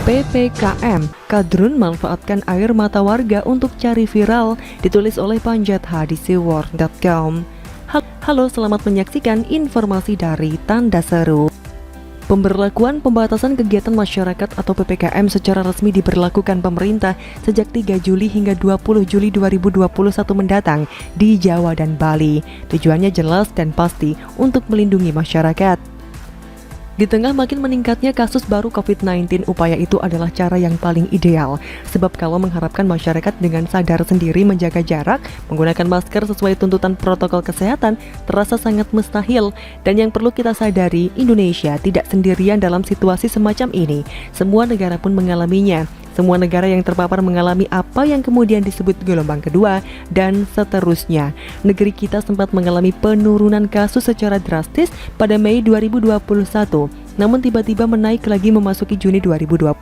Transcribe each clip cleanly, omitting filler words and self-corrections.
PPKM, Kadrun manfaatkan air mata warga untuk cari viral, ditulis oleh Panjat di seaworld.com. Halo, selamat menyaksikan informasi dari Tanda Seru. Pemberlakuan pembatasan kegiatan masyarakat atau PPKM secara resmi diberlakukan pemerintah sejak 3 Juli hingga 20 Juli 2021 mendatang di Jawa dan Bali. Tujuannya jelas dan pasti untuk melindungi masyarakat. Di tengah makin meningkatnya kasus baru COVID-19, upaya itu adalah cara yang paling ideal. Sebab kalau mengharapkan masyarakat dengan sadar sendiri menjaga jarak, menggunakan masker sesuai tuntutan protokol kesehatan, terasa sangat mustahil. Dan yang perlu kita sadari, Indonesia tidak sendirian dalam situasi semacam ini. Semua negara pun mengalaminya. Semua negara yang terpapar mengalami apa yang kemudian disebut gelombang kedua, dan seterusnya. Negeri kita sempat mengalami penurunan kasus secara drastis pada Mei 2021, namun tiba-tiba menaik lagi memasuki Juni 2021.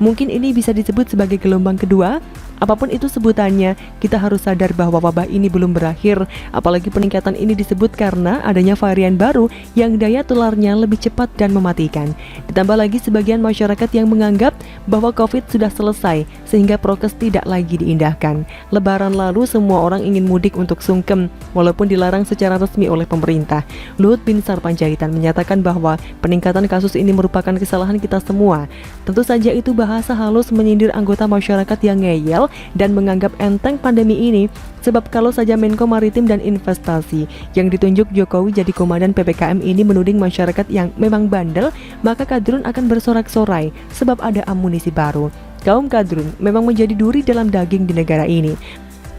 Mungkin ini bisa disebut sebagai gelombang kedua. Apapun itu sebutannya, kita harus sadar bahwa wabah ini belum berakhir. Apalagi peningkatan ini disebut karena adanya varian baru yang daya tularnya lebih cepat dan mematikan. Ditambah lagi sebagian masyarakat yang menganggap bahwa COVID sudah selesai, sehingga prokes tidak lagi diindahkan. Lebaran lalu semua orang ingin mudik untuk sungkem, walaupun dilarang secara resmi oleh pemerintah. Luhut Binsar Panjaitan menyatakan bahwa peningkatan kasus ini merupakan kesalahan kita semua. Tentu saja itu bahasa halus menyindir anggota masyarakat yang ngeyel dan menganggap enteng pandemi ini. Sebab kalau saja Menko Maritim dan Investasi yang ditunjuk Jokowi jadi komandan PPKM ini menuding masyarakat yang memang bandel, maka Kadrun akan bersorak-sorai sebab ada amunisi baru. Kaum Kadrun memang menjadi duri dalam daging di negara ini.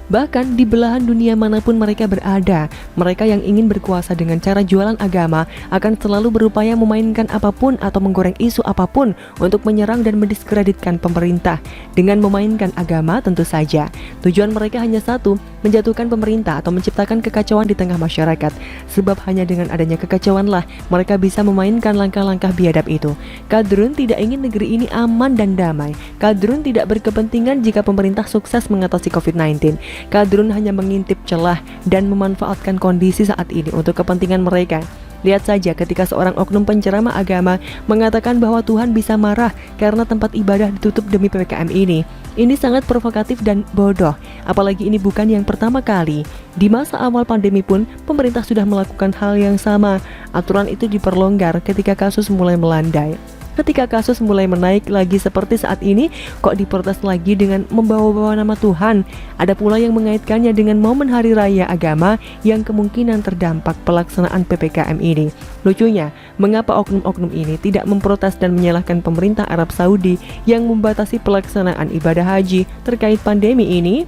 Bahkan di belahan dunia manapun mereka berada, mereka yang ingin berkuasa dengan cara jualan agama akan selalu berupaya memainkan apapun atau menggoreng isu apapun untuk menyerang dan mendiskreditkan pemerintah. Dengan memainkan agama tentu saja, tujuan mereka hanya satu, menjatuhkan pemerintah atau menciptakan kekacauan di tengah masyarakat. Sebab hanya dengan adanya kekacauanlah mereka bisa memainkan langkah-langkah biadab itu. Kadrun tidak ingin negeri ini aman dan damai. Kadrun tidak berkepentingan jika pemerintah sukses mengatasi COVID-19. Kadrun hanya mengintip celah dan memanfaatkan kondisi saat ini untuk kepentingan mereka. Lihat saja ketika seorang oknum penceramah agama mengatakan bahwa Tuhan bisa marah karena tempat ibadah ditutup demi PPKM ini. Ini sangat provokatif dan bodoh, apalagi ini bukan yang pertama kali. Di masa awal pandemi pun, pemerintah sudah melakukan hal yang sama. Aturan itu diperlonggar ketika kasus mulai melandai. Ketika kasus mulai menaik lagi seperti saat ini, kok diprotes lagi dengan membawa-bawa nama Tuhan? Ada pula yang mengaitkannya dengan momen Hari Raya Agama yang kemungkinan terdampak pelaksanaan PPKM ini. Lucunya, mengapa oknum-oknum ini tidak memprotes dan menyalahkan pemerintah Arab Saudi yang membatasi pelaksanaan ibadah haji terkait pandemi ini?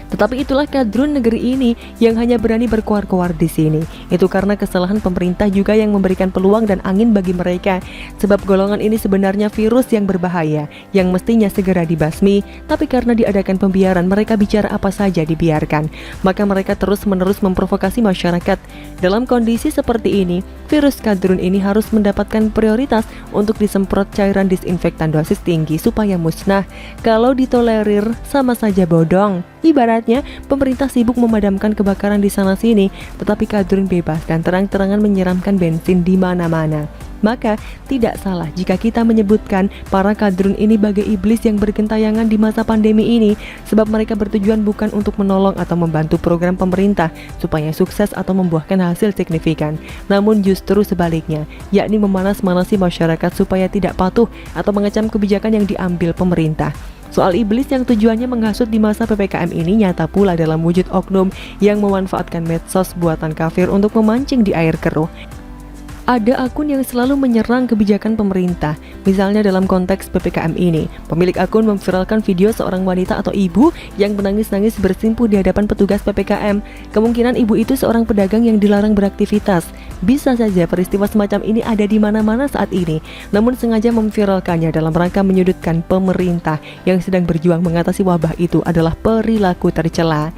Tetapi itulah Kadrun negeri ini yang hanya berani berkoar-koar di sini. Itu karena kesalahan pemerintah juga yang memberikan peluang dan angin bagi mereka. Sebab golongan ini sebenarnya virus yang berbahaya, yang mestinya segera dibasmi. Tapi karena diadakan pembiaran, mereka bicara apa saja dibiarkan. Maka mereka terus-menerus memprovokasi masyarakat. Dalam kondisi seperti ini, virus Kadrun ini harus mendapatkan prioritas untuk disemprot cairan disinfektan dosis tinggi supaya musnah. Kalau ditolerir, sama saja bodong. Ibaratnya, pemerintah sibuk memadamkan kebakaran di sana-sini, tetapi Kadrun bebas dan terang-terangan menyiramkan bensin di mana-mana. Maka, tidak salah jika kita menyebutkan para Kadrun ini bagai iblis yang bergentayangan di masa pandemi ini, sebab mereka bertujuan bukan untuk menolong atau membantu program pemerintah supaya sukses atau membuahkan hasil signifikan, namun justru sebaliknya, yakni memanas-manasi masyarakat supaya tidak patuh atau mengecam kebijakan yang diambil pemerintah. Soal iblis yang tujuannya menghasut di masa PPKM ini nyata pula dalam wujud oknum yang memanfaatkan medsos buatan kafir untuk memancing di air keruh. Ada akun yang selalu menyerang kebijakan pemerintah. Misalnya dalam konteks PPKM ini, pemilik akun memviralkan video seorang wanita atau ibu yang menangis-nangis bersimpuh di hadapan petugas PPKM. Kemungkinan ibu itu seorang pedagang yang dilarang beraktivitas. Bisa saja peristiwa semacam ini ada di mana-mana saat ini, namun sengaja memviralkannya dalam rangka menyudutkan pemerintah yang sedang berjuang mengatasi wabah itu adalah perilaku tercela.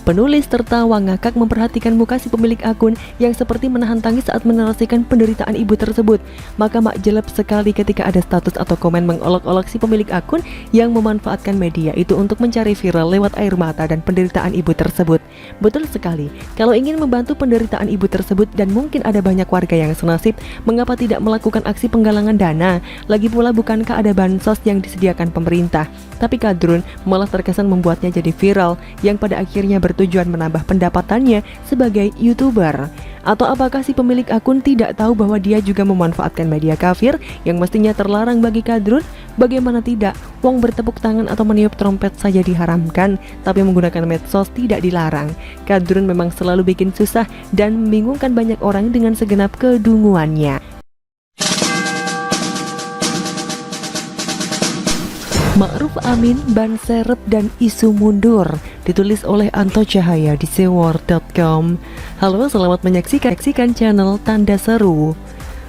Penulis tertawa ngakak memperhatikan muka si pemilik akun yang seperti menahan tangis saat menarasikan penderitaan ibu tersebut. Maka mak jelek sekali ketika ada status atau komen mengolok-olok si pemilik akun yang memanfaatkan media itu untuk mencari viral lewat air mata dan penderitaan ibu tersebut. Betul sekali, kalau ingin membantu penderitaan ibu tersebut dan mungkin ada banyak warga yang senasib, mengapa tidak melakukan aksi penggalangan dana? Lagi pula bukankah ada bansos yang disediakan pemerintah? Tapi Kadrun malah terkesan membuatnya jadi viral yang pada akhirnya bertujuan menambah pendapatannya sebagai YouTuber. Atau apakah si pemilik akun tidak tahu bahwa dia juga memanfaatkan media kafir yang mestinya terlarang bagi Kadrun? Bagaimana tidak, wong bertepuk tangan atau meniup trompet saja diharamkan, tapi menggunakan medsos tidak dilarang. Kadrun memang selalu bikin susah dan membingungkan banyak orang dengan segenap kedunguannya. Ma'ruf Amin ban serep dan isu mundur, ditulis oleh Anto Cahaya di sewar.com. Halo, selamat menyaksikan channel Tanda Seru.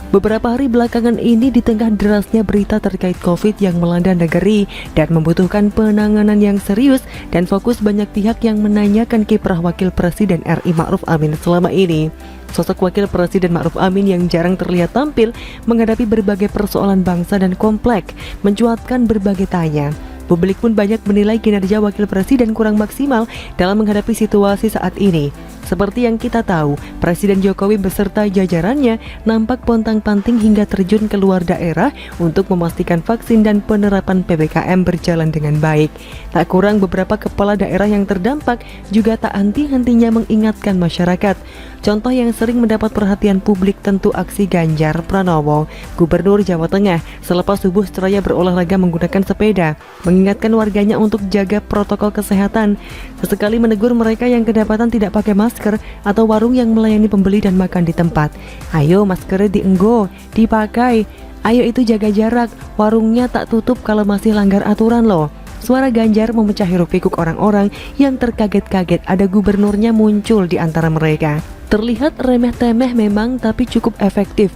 Beberapa hari belakangan ini di tengah derasnya berita terkait COVID yang melanda negeri dan membutuhkan penanganan yang serius dan fokus, banyak pihak yang menanyakan kiprah Wakil Presiden RI Ma'ruf Amin selama ini. Sosok Wakil Presiden Ma'ruf Amin yang jarang terlihat tampil menghadapi berbagai persoalan bangsa dan kompleks, mencuatkan berbagai tanya. Publik pun banyak menilai kinerja Wakil Presiden kurang maksimal dalam menghadapi situasi saat ini. Seperti yang kita tahu, Presiden Jokowi beserta jajarannya nampak pontang-panting hingga terjun keluar daerah untuk memastikan vaksin dan penerapan PPKM berjalan dengan baik. Tak kurang beberapa kepala daerah yang terdampak juga tak henti-hentinya mengingatkan masyarakat. Contoh yang sering mendapat perhatian publik tentu aksi Ganjar Pranowo, Gubernur Jawa Tengah, selepas subuh seraya berolahraga menggunakan sepeda, mengingatkan warganya untuk jaga protokol kesehatan. Sesekali menegur mereka yang kedapatan tidak pakai masker atau warung yang melayani pembeli dan makan di tempat. Ayo maskernya dienggo, dipakai. Ayo itu jaga jarak, warungnya tak tutup kalau masih langgar aturan loh. Suara Ganjar memecah hiruk-pikuk orang-orang yang terkaget-kaget ada gubernurnya muncul di antara mereka. Terlihat remeh-temeh memang, tapi cukup efektif.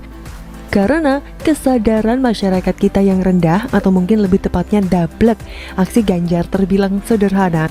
Karena kesadaran masyarakat kita yang rendah, atau mungkin lebih tepatnya dablek, aksi Ganjar terbilang sederhana.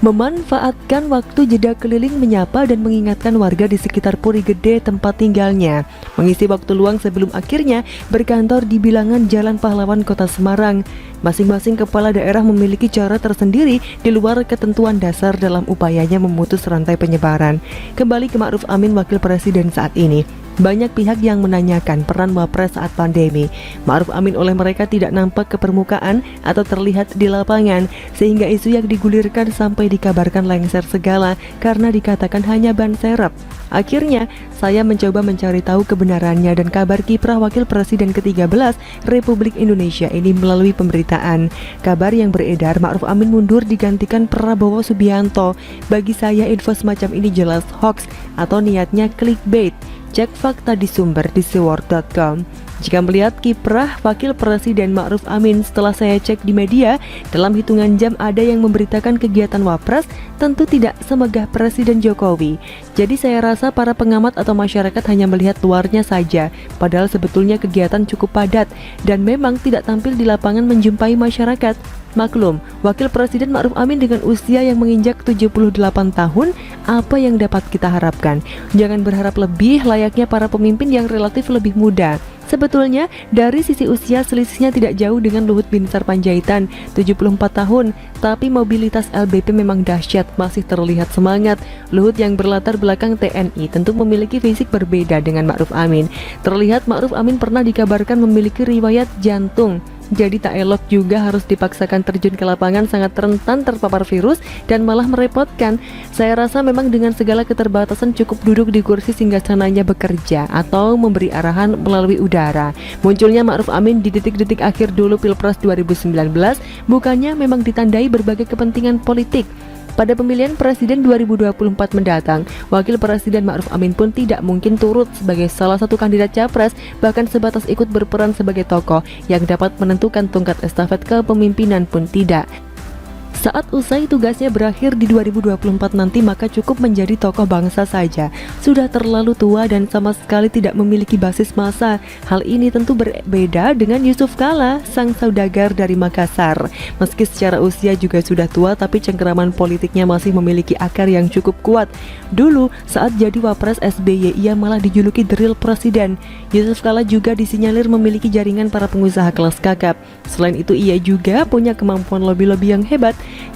Memanfaatkan waktu jeda keliling menyapa dan mengingatkan warga di sekitar Puri Gede tempat tinggalnya, mengisi waktu luang sebelum akhirnya berkantor di bilangan Jalan Pahlawan Kota Semarang. Masing-masing kepala daerah memiliki cara tersendiri di luar ketentuan dasar dalam upayanya memutus rantai penyebaran. Kembali ke Ma'ruf Amin, Wakil Presiden saat ini. Banyak pihak yang menanyakan peran Wapres saat pandemi. Ma'ruf Amin oleh mereka tidak nampak ke permukaan atau terlihat di lapangan, sehingga isu yang digulirkan sampai dikabarkan lengser segala karena dikatakan hanya ban serep. Akhirnya, saya mencoba mencari tahu kebenarannya dan kabar kiprah Wakil Presiden ke-13 Republik Indonesia ini melalui pemberitaan. Kabar yang beredar Ma'ruf Amin mundur digantikan Prabowo Subianto. Bagi saya info semacam ini jelas hoax atau niatnya clickbait. Cek fakta di sumber di sewar.com. Jika melihat kiprah Wakil Presiden Ma'ruf Amin, setelah saya cek di media, dalam hitungan jam ada yang memberitakan kegiatan Wapres, tentu tidak semegah Presiden Jokowi. Jadi saya rasa para pengamat atau masyarakat hanya melihat luarnya saja, padahal sebetulnya kegiatan cukup padat dan memang tidak tampil di lapangan menjumpai masyarakat. Maklum, Wakil Presiden Ma'ruf Amin dengan usia yang menginjak 78 tahun, apa yang dapat kita harapkan? Jangan berharap lebih, layaknya para pemimpin yang relatif lebih muda. Sebetulnya, dari sisi usia selisihnya tidak jauh dengan Luhut Binsar Panjaitan, 74 tahun, tapi mobilitas LBP memang dahsyat, masih terlihat semangat. Luhut yang berlatar belakang TNI tentu memiliki fisik berbeda dengan Ma'ruf Amin. Terlihat Ma'ruf Amin pernah dikabarkan memiliki riwayat jantung. Jadi tak elok juga harus dipaksakan terjun ke lapangan, sangat rentan terpapar virus dan malah merepotkan. Saya rasa memang dengan segala keterbatasan cukup duduk di kursi singgasananya bekerja atau memberi arahan melalui udara. Munculnya Ma'ruf Amin di detik-detik akhir dulu Pilpres 2019 bukannya memang ditandai berbagai kepentingan politik. Pada pemilihan Presiden 2024 mendatang, Wakil Presiden Ma'ruf Amin pun tidak mungkin turut sebagai salah satu kandidat capres, bahkan sebatas ikut berperan sebagai tokoh yang dapat menentukan tongkat estafet kepemimpinan pun tidak. Saat usai tugasnya berakhir di 2024 nanti, maka cukup menjadi tokoh bangsa saja. Sudah terlalu tua dan sama sekali tidak memiliki basis massa. Hal ini tentu berbeda dengan Yusuf Kala, sang saudagar dari Makassar. Meski secara usia juga sudah tua, tapi cengkeraman politiknya masih memiliki akar yang cukup kuat. Dulu, saat jadi Wapres SBY, ia malah dijuluki The Real Presiden. Yusuf Kala juga disinyalir memiliki jaringan para pengusaha kelas kakap. Selain itu, ia juga punya kemampuan lobby-lobby yang hebat.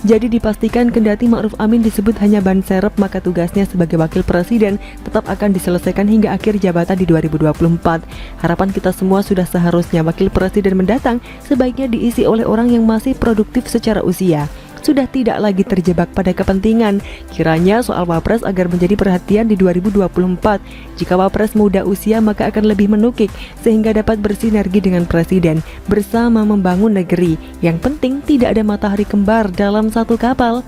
Jadi dipastikan kendati Ma'ruf Amin disebut hanya ban serep, maka tugasnya sebagai wakil presiden tetap akan diselesaikan hingga akhir jabatan di 2024. Harapan kita semua sudah seharusnya wakil presiden mendatang sebaiknya diisi oleh orang yang masih produktif secara usia, sudah tidak lagi terjebak pada kepentingan. Kiranya soal Wapres agar menjadi perhatian di 2024. Jika Wapres muda usia, maka akan lebih menukik sehingga dapat bersinergi dengan presiden bersama membangun negeri. Yang penting tidak ada matahari kembar dalam satu kapal.